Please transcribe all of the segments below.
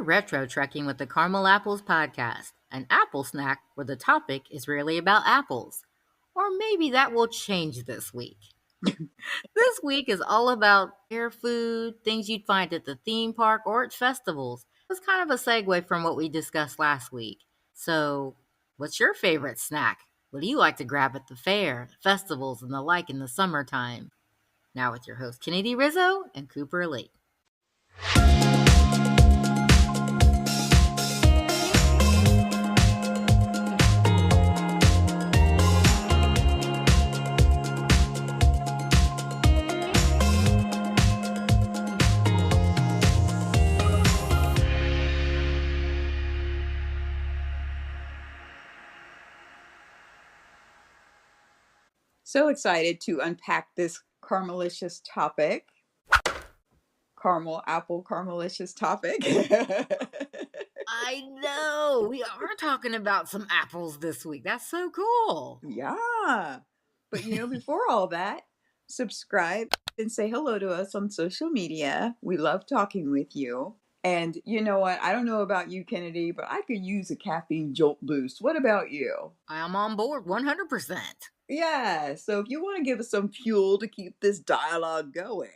Retro Trekking with the Caramel Apples podcast, an apple snack where the topic is really about apples. Or maybe that will change this week. This week is all about air food, things you'd find at the theme park or at festivals. It's kind of a segue from what we discussed last week. So, what's your favorite snack? What do you like to grab at the fair, festivals, and the like in the summertime? Now with your host Kennedy Rizzo and Cooper Lee. So excited to unpack this caramelicious topic. Caramel apple caramelicious topic. I know. We are talking about some apples this week. That's so cool. Yeah. But before all that, subscribe and say hello to us on social media. We love talking with you. And you know what? I don't know about you, Kennedy, but I could use a caffeine jolt boost. What about you? I am on board 100%. Yeah. So if you want to give us some fuel to keep this dialogue going,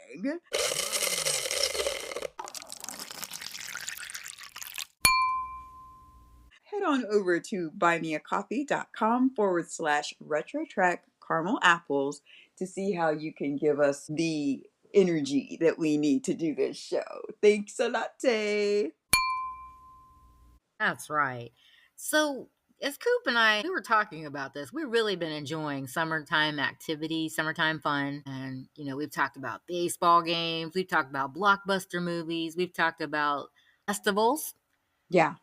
head on over to buymeacoffee.com/RetroTrekwithTheCaramelApples to see how you can give us the energy that we need to do this show. Thanks a latte. That's right. So, as Coop and I, we were talking about this. We've really been enjoying summertime activities, summertime fun. And, we've talked about baseball games. We've talked about blockbuster movies. We've talked about festivals. Yeah.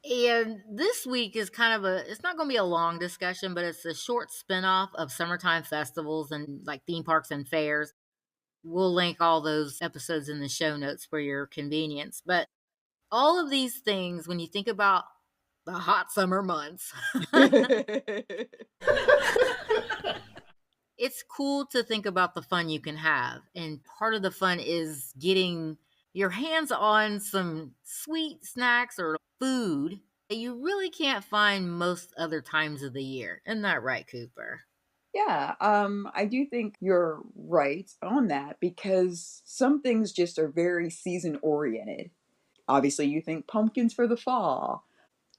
And this week is kind of it's not going to be a long discussion, but it's a short spinoff of summertime festivals and like theme parks and fairs. We'll link all those episodes in the show notes for your convenience. But all of these things, when you think about the hot summer months, it's cool to think about the fun you can have. And part of the fun is getting your hands on some sweet snacks or food that you really can't find most other times of the year. Isn't that right, Cooper? Yeah, I do think you're right on that because some things just are very season oriented. Obviously, you think pumpkins for the fall.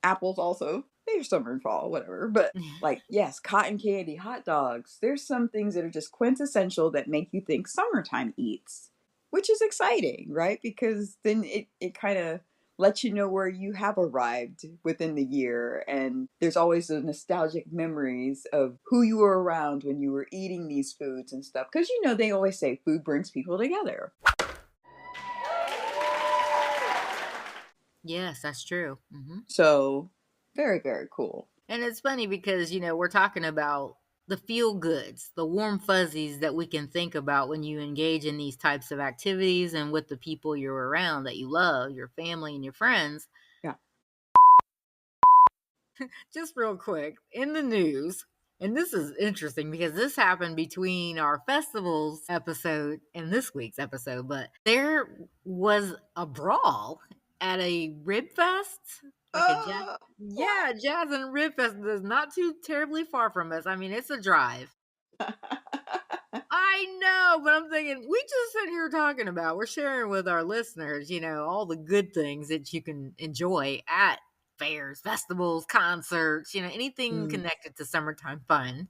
Apples also, they're summer and fall, whatever. But yes, cotton candy, hot dogs. There's some things that are just quintessential that make you think summertime eats, which is exciting, right? Because then it kind of lets you know where you have arrived within the year. And there's always the nostalgic memories of who you were around when you were eating these foods and stuff. Because they always say food brings people together. Yes, that's true. Mm-hmm. So, very, very cool. And it's funny because, we're talking about the feel goods, the warm fuzzies that we can think about when you engage in these types of activities and with the people you're around that you love, your family and your friends. Yeah. Just real quick, in the news, and this is interesting because this happened between our festivals episode and this week's episode, but there was a brawl at a rib fest. Jazz and Rib Fest is not too terribly far from us. I mean, it's a drive. I know, but I'm thinking, we just sit here talking about, we're sharing with our listeners, all the good things that you can enjoy at fairs, festivals, concerts, anything connected to summertime fun.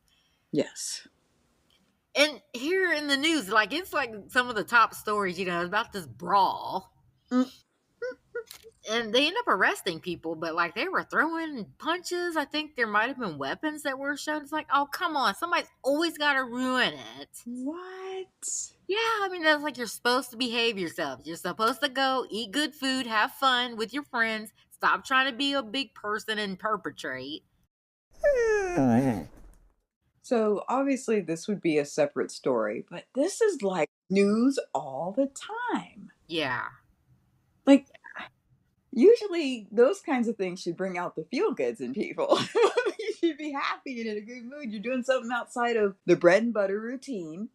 Yes. And here in the news, it's like some of the top stories, about this brawl. And they end up arresting people, but they were throwing punches. I think there might have been weapons that were shown. It's like, oh, come on. Somebody's always got to ruin it. What? Yeah, I mean, that's you're supposed to behave yourself. You're supposed to go eat good food, have fun with your friends. Stop trying to be a big person and perpetrate. So obviously this would be a separate story, but this is like news all the time. Yeah. Usually those kinds of things should bring out the feel goods in people. You should be happy and in a good mood. You're doing something outside of the bread and butter routine.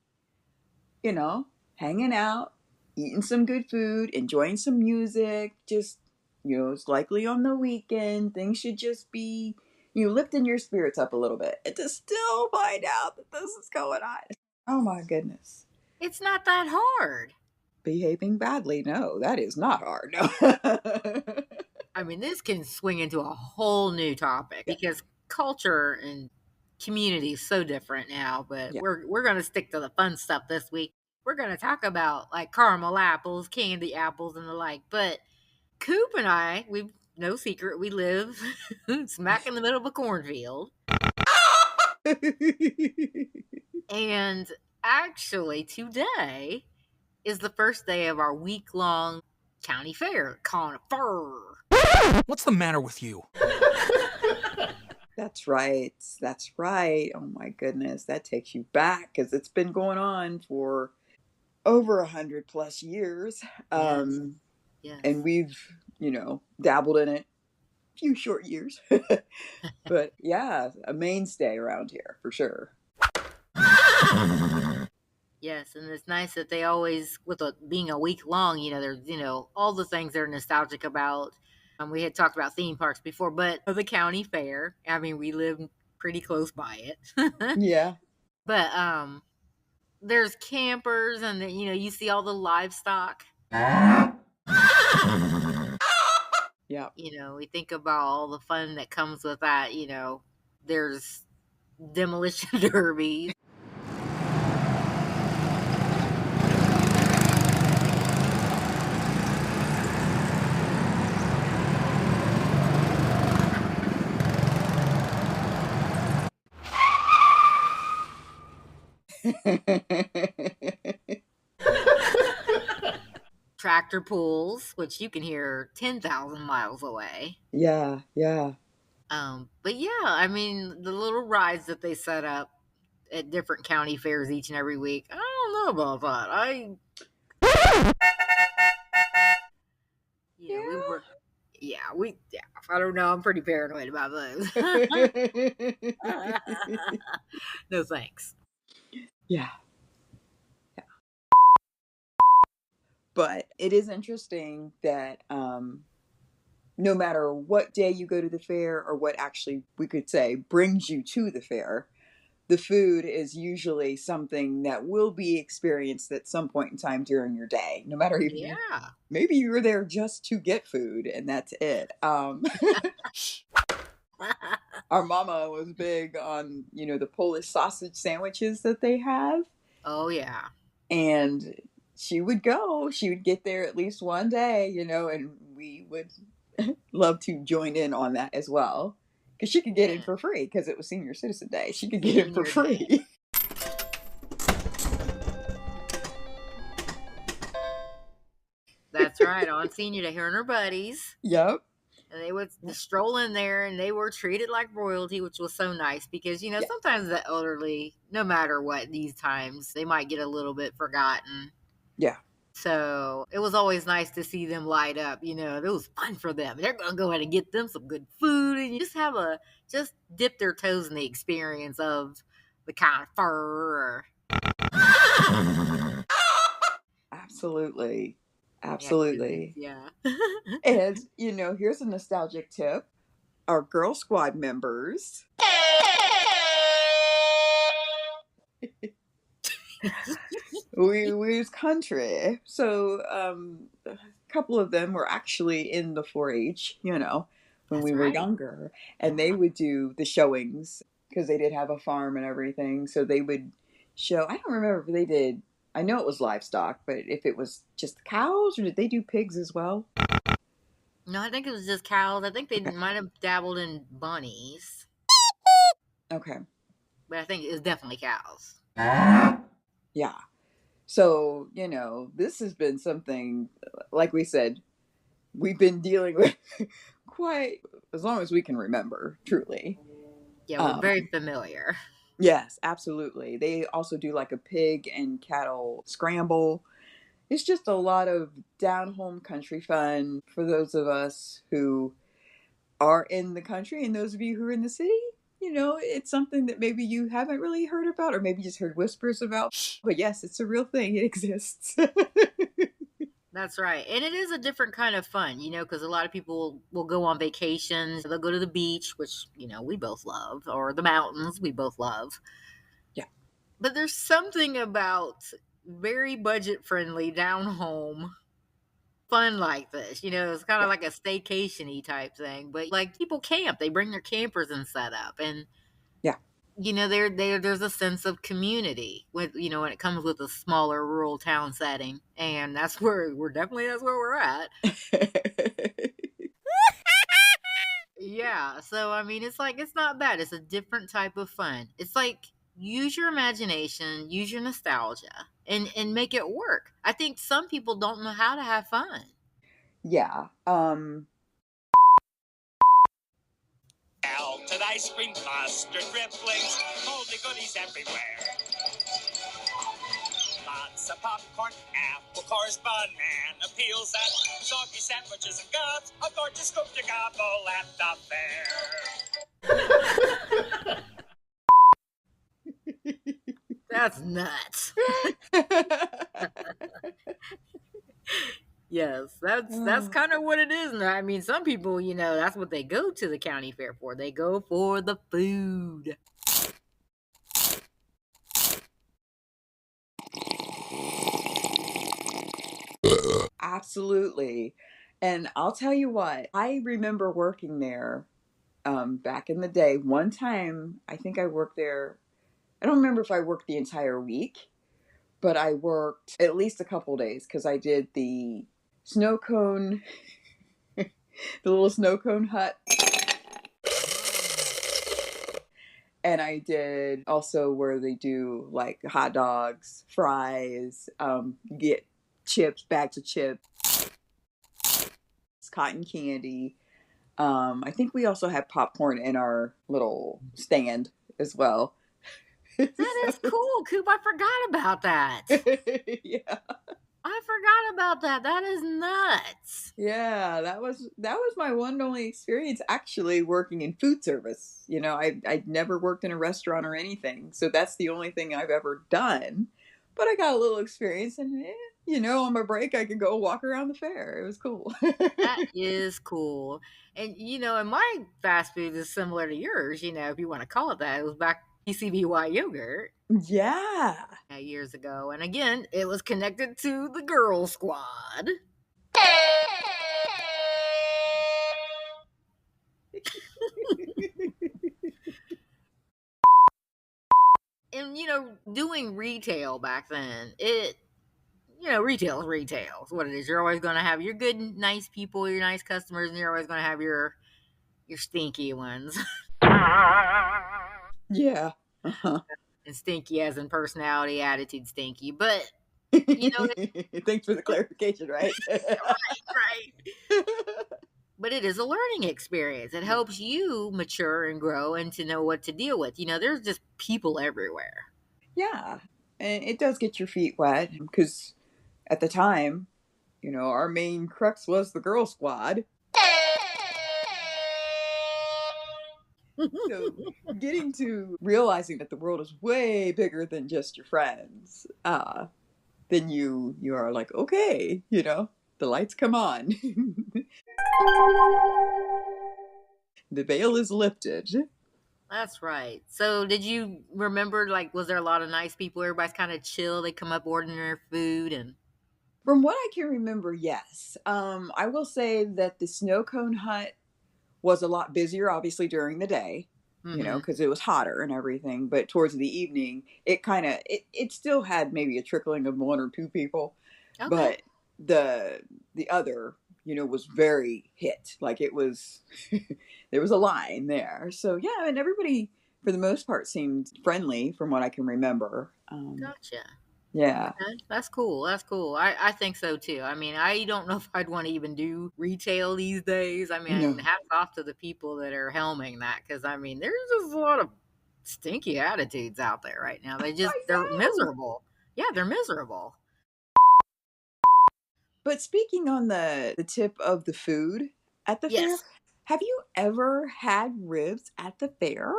Hanging out, eating some good food, enjoying some music, just It's likely on the weekend. Things should just be, lifting your spirits up a little bit. And to still find out that this is going on. Oh my goodness. It's not that hard. Behaving badly. No, that is not hard. No. I mean, this can swing into a whole new topic Yeah. because culture and community is so different now, but Yeah. we're going to stick to the fun stuff this week. We're going to talk about like caramel apples, candy apples, and the like. But Coop and I, we no secret, we live smack in the middle of a cornfield. And actually, today is the first day of our week-long county fair, Conifer. What's the matter with you? That's right. That's right. Oh my goodness. That takes you back because it's been going on for over 100+ years. Yes. And we've, dabbled in it a few short years. But yeah, a mainstay around here for sure. Yes, and it's nice that they always, with it being a week long, there's, all the things they're nostalgic about. We had talked about theme parks before, but the county fair, I mean, we live pretty close by it. Yeah. But there's campers and, you see all the livestock. Yeah. We think about all the fun that comes with that, there's demolition derbies. Tractor pulls, which you can hear 10,000 miles away. Yeah. Yeah. But yeah, I mean, the little rides that they set up at different county fairs each and every week. I don't know about that. I don't know. I'm pretty paranoid about those. No thanks. Yeah. Yeah. But it is interesting that no matter what day you go to the fair or what actually we could say brings you to the fair, the food is usually something that will be experienced at some point in time during your day, no matter if maybe you were there just to get food and that's it. Our mama was big on, the Polish sausage sandwiches that they have. Oh, yeah. And she would get there at least one day, and we would love to join in on that as well. Because she could get in for free because it was Senior Citizen Day. She could get in for free. That's right. On Senior Day, her and her buddies. Yep. And they would stroll in there and they were treated like royalty, which was so nice because, sometimes the elderly, no matter what, these times, they might get a little bit forgotten. Yeah. So it was always nice to see them light up. It was fun for them. They're going to go ahead and get them some good food and just dip their toes in the experience of the kind of fur. Absolutely. Absolutely. Yeah. And, here's a nostalgic tip. Our Girl Squad members. we was country. So a couple of them were actually in the 4-H, when we were younger. And they would do the showings because they did have a farm and everything. So they would show, I don't remember if they did, I know it was livestock, but if it was just cows or did they do pigs as well? No, I think it was just cows. I think they might have dabbled in bunnies. Okay. But I think it was definitely cows. Yeah. So, this has been something, like we said, we've been dealing with quite as long as we can remember, truly. Yeah, we're very familiar. Yes, absolutely. They also do like a pig and cattle scramble. It's just a lot of down-home country fun for those of us who are in the country and those of you who are in the city. It's something that maybe you haven't really heard about or maybe just heard whispers about. But yes, it's a real thing. It exists. That's right. And it is a different kind of fun, because a lot of people will go on vacations. They'll go to the beach, which, we both love, or the mountains, we both love. Yeah. But there's something about very budget friendly, down home fun like this. It's kind of Yeah. like a staycation-y type thing. But like people camp, they bring their campers and set up. And Yeah. there's a sense of community with when it comes with a smaller rural town setting, and that's where we're at. Yeah, so I mean, it's like it's not bad. It's a different type of fun. It's like use your imagination, use your nostalgia, and make it work. I think some people don't know how to have fun. Yeah. Melted ice cream, mustard dribblings, moldy goodies everywhere. Lots of popcorn, apple cores, banana peels, and soggy sandwiches and gobs of gorgeous scoop to gobble at the fair. That's nuts. Yes, that's kind of what it is. And I mean, some people, that's what they go to the county fair for. They go for the food. Absolutely. And I'll tell you what, I remember working there back in the day. One time, I think I worked there. I don't remember if I worked the entire week, but I worked at least a couple days because I did the snow cone, the little snow cone hut. And I did also where they do like hot dogs, fries, you get chips, bags of chips, cotton candy. I think we also had popcorn in our little stand as well. That is cool, Coop. I forgot about that. Yeah. I forgot about that. That is nuts. Yeah, that was my one and only experience actually working in food service. I'd never worked in a restaurant or anything, so that's the only thing I've ever done. But I got a little experience, and on my break I could go walk around the fair. It was cool. That is cool. And and my fast food is similar to yours, if you want to call it that. It was back PCBY yogurt Yeah. years ago. And again, it was connected to the Girl Squad. And doing retail back then, retail is retail. It's what it is. You're always going to have your good, nice people, your nice customers, and you're always going to have your stinky ones. Yeah. Uh-huh. And stinky as in personality, attitude stinky. But Thanks for the clarification, right? right. But it is a learning experience. It helps you mature and grow and to know what to deal with. There's just people everywhere. Yeah. And it does get your feet wet because at the time, our main crux was the Girl Squad. So getting to realizing that the world is way bigger than just your friends, then you are like, okay, the lights come on. The veil is lifted. That's right. So did you remember, like, was there a lot of nice people? Everybody's kind of chill. They come up ordering their food and... From what I can remember, yes. I will say that the snow cone hut was a lot busier, obviously, during the day, because it was hotter and everything. But towards the evening, it kind of, it still had maybe a trickling of one or two people. Okay. But the other, was very hit. Like it was, there was a line there. So yeah, and everybody, for the most part, seemed friendly from what I can remember. Gotcha. Yeah. Okay. That's cool. That's cool. I think so too. I mean, I don't know if I'd want to even do retail these days. I mean, No. hats off to the people that are helming that, because I mean, there's just a lot of stinky attitudes out there right now. They're miserable. Yeah, they're miserable. But speaking on the tip of the food at the fair, Yes. have you ever had ribs at the fair?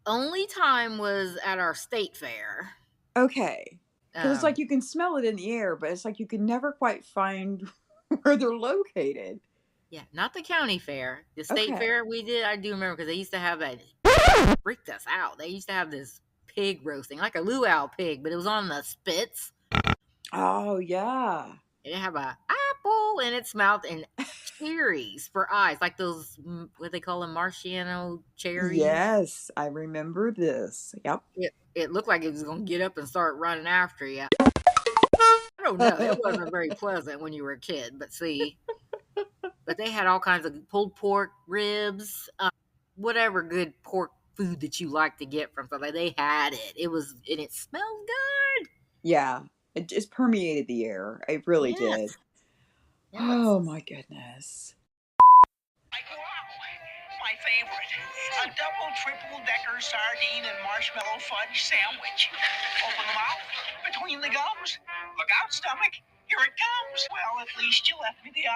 Only time was at our state fair. Okay. Because it's like you can smell it in the air, but it's like you can never quite find where they're located. Yeah, not the county fair. The state Okay. fair we did, I do remember because they used to have that. Freaked us out. They used to have this pig roasting, like a luau pig, but it was on the spits. Oh, yeah. It have a apple in its mouth and cherries for eyes, like those what they call them, Marciano cherries. Yes, I remember this. Yep. It looked like it was going to get up and start running after you. I don't know. It wasn't very pleasant when you were a kid, but see. But they had all kinds of pulled pork, ribs, whatever good pork food that you like to get from something. They had it. And it smelled good. Yeah, it just permeated the air. It really Yes. did. Yes. Oh my goodness. My favorite. A double, triple-decker sardine and marshmallow fudge sandwich. Open the mouth, between the gums. Look out, stomach. Here it comes. Well, at least you left me the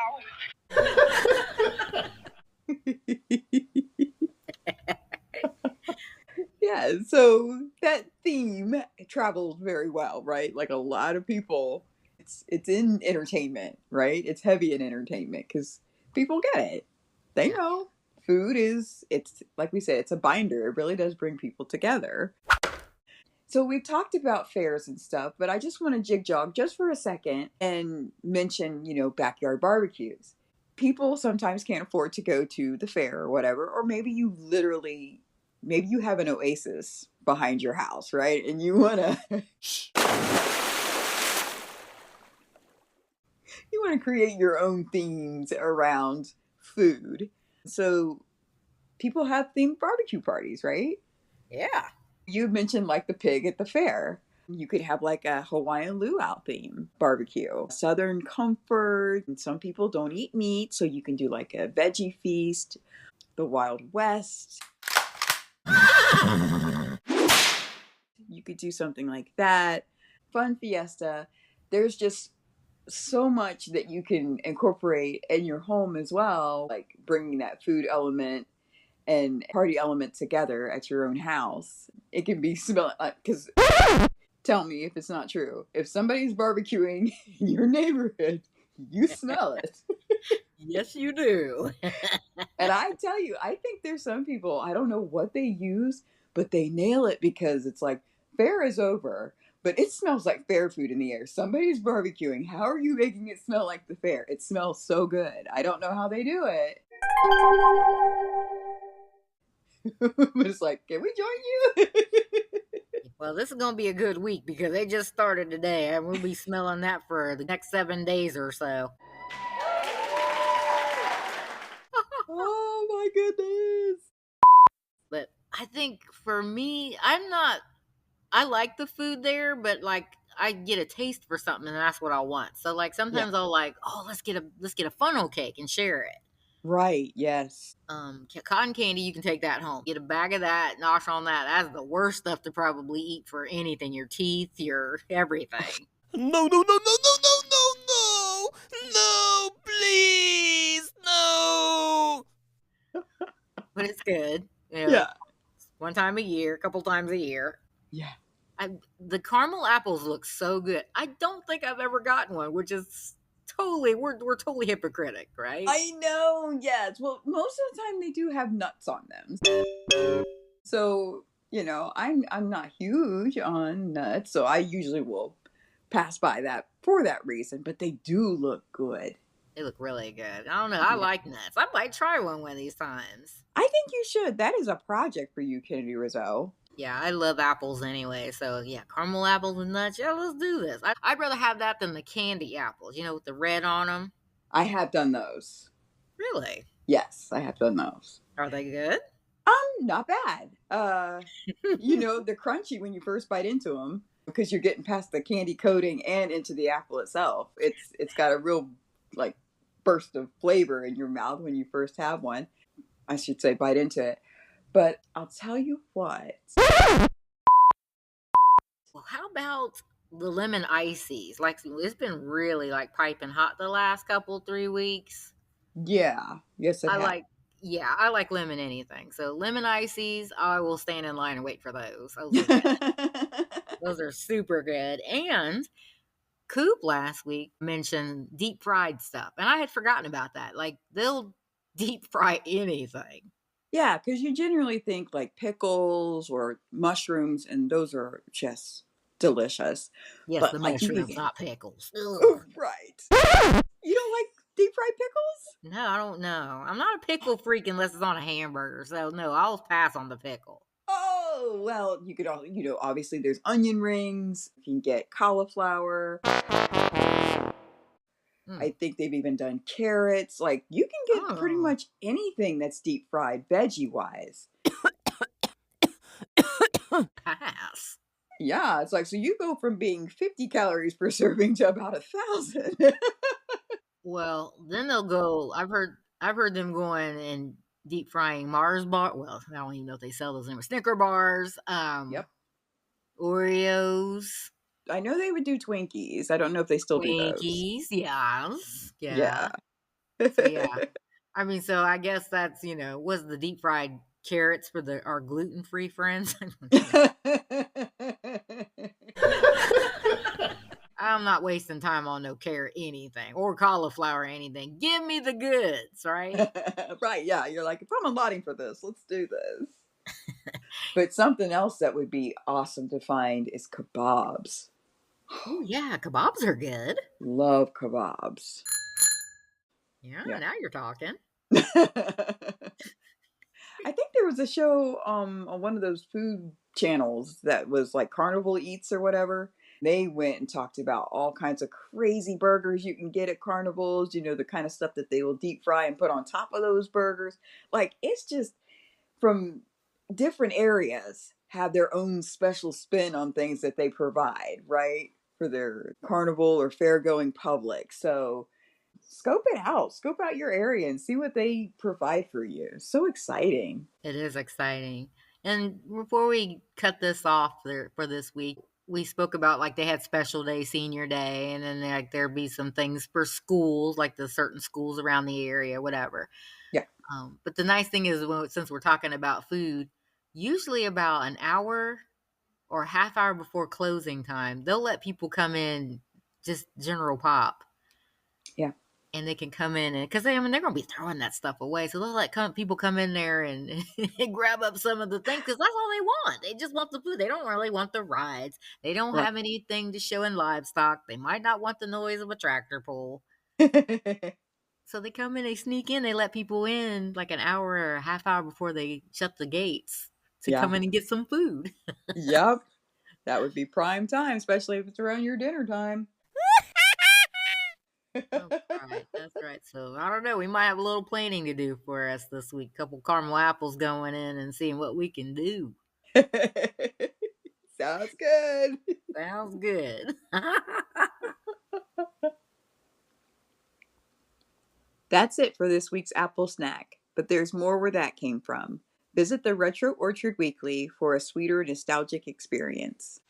Yeah, so that theme traveled very well, right? Like a lot of people, it's in entertainment, right? It's heavy in entertainment because people get it. They know food it's like we said, it's a binder. It really does bring people together. So we've talked about fairs and stuff, but I just want to jig jog just for a second and mention, backyard barbecues. People sometimes can't afford to go to the fair or whatever, or maybe you have an oasis behind your house, right? And you want to create your own themes around food. So people have themed barbecue parties, right? Yeah. You mentioned like the pig at the fair. You could have like a Hawaiian luau theme barbecue, Southern comfort. And some people don't eat meat, so you can do like a veggie feast, the Wild West. You could do something like that. Fun fiesta. There's just so much that you can incorporate in your home as well, like bringing that food element and party element together at your own house. It can be smelling like, because tell me if it's not true. If somebody's barbecuing in your neighborhood, you smell it. Yes, you do. And I tell you, I think there's some people, I don't know what they use, but they nail it because it's like, fair is over, but it smells like fair food in the air. Somebody's barbecuing. How are you making it smell like the fair? It smells so good. I don't know how they do it. But it's like, can we join you? Well, this is going to be a good week because they just started today, and we'll be smelling that for the next 7 days or so. Oh my goodness. But I think for me, I like the food there, but like I get a taste for something and that's what I want. So like sometimes I'll like, oh, let's get a funnel cake and share it. Right, yes. Cotton candy, you can take that home. Get a bag of that, nosh on that. That's the worst stuff to probably eat for anything. Your teeth, your everything. No, no, no, no, no, no, no, no! No, please! No! But it's good. Yeah. One time a year, a couple times a year. Yeah. The caramel apples look so good. I don't think I've ever gotten one, which is totally, we're totally hypocritic, right? I know, yes. Well, most of the time they do have nuts on them. So, I'm not huge on nuts, so I usually will pass by that for that reason, but they do look good. They look really good. I don't know. I like nuts. I might try one of these times. I think you should. That is a project for you, Kennedy Rizzo. Yeah, I love apples anyway. So, yeah, caramel apples with nuts. Yeah, let's do this. I'd rather have that than the candy apples, with the red on them. I have done those. Really? Yes, I have done those. Are they good? Not bad. They're crunchy when you first bite into them because you're getting past the candy coating and into the apple itself. It's got a real like burst of flavor in your mouth when you first have one. I should say bite into it. But I'll tell you what. Well, how about the lemon ices? Like, it's been really like piping hot the last 3 weeks. Yeah. Yes, it has. I like lemon anything. So lemon ices, I will stand in line and wait for those. Those are super good. And Coop last week mentioned deep fried stuff, and I had forgotten about that. Like they'll deep fry anything. Yeah, because you generally think like pickles or mushrooms, and those are just delicious. Yes, But the like you mushrooms, can, not pickles. Ugh. oh, right. You don't like deep fried pickles? No, I don't know. I'm not a pickle freak unless it's on a hamburger. So no, I'll pass on the pickle. Oh, well, you could all, obviously there's onion rings. You can get cauliflower. I Mm. think they've even done carrots. Like you can get pretty Oh, much anything that's deep fried, veggie wise. pass. Yeah, it's like so you go from being 50 calories per serving to about 1,000. Well, then they'll go. I've heard them going and deep frying Mars bar. Well, I don't even know if they sell those anymore. Snicker bars, Yep. Oreos, I know they would do Twinkies. I don't know if they still do those. Twinkies. Yes, Yeah. yeah. So yeah, I mean, so I guess that's was the deep fried carrots for our gluten free friends. I'm not wasting time on no carrot anything or cauliflower or anything. Give me the goods, right? Right, yeah. You're like, if I'm allotting for this, let's do this. But something else that would be awesome to find is kebabs. Oh yeah, kebabs are good. Love kebabs. Yeah, Yeah. now you're talking. I think there was a show on one of those food channels that was like Carnival Eats or whatever. They went and talked about all kinds of crazy burgers you can get at carnivals, the kind of stuff that they will deep fry and put on top of those burgers. Like it's just from different areas have their own special spin on things that they provide, right? For their carnival or fair going public. So scope out your area and see what they provide for you. So exciting. It is exciting. And before we cut this off for this week, we spoke about like they had special day, senior day, and then like there'd be some things for schools, like the certain schools around the area, whatever. Yeah. But the nice thing is, since we're talking about food, usually about an hour or a half hour before closing time, they'll let people come in, just general pop. Yeah. And they can come in and because they're going to be throwing that stuff away, so they'll let people come in there and grab up some of the things because that's all they want. They just want the food. They don't really want the rides. They don't Right. have anything to show in livestock. They might not want the noise of a tractor pull. So they come in, they sneak in, they let people in like an hour or a half hour before they shut the gates to Yeah. come in and get some food. Yep. That would be prime time, especially if it's around your dinner time. That's right. That's right. So I don't know. We might have a little planning to do for us this week. Couple caramel apples going in and seeing what we can do. Sounds good. Sounds good. That's it for this week's apple snack, but there's more where that came from. Visit the Retro Orchard Weekly for a sweeter, nostalgic experience.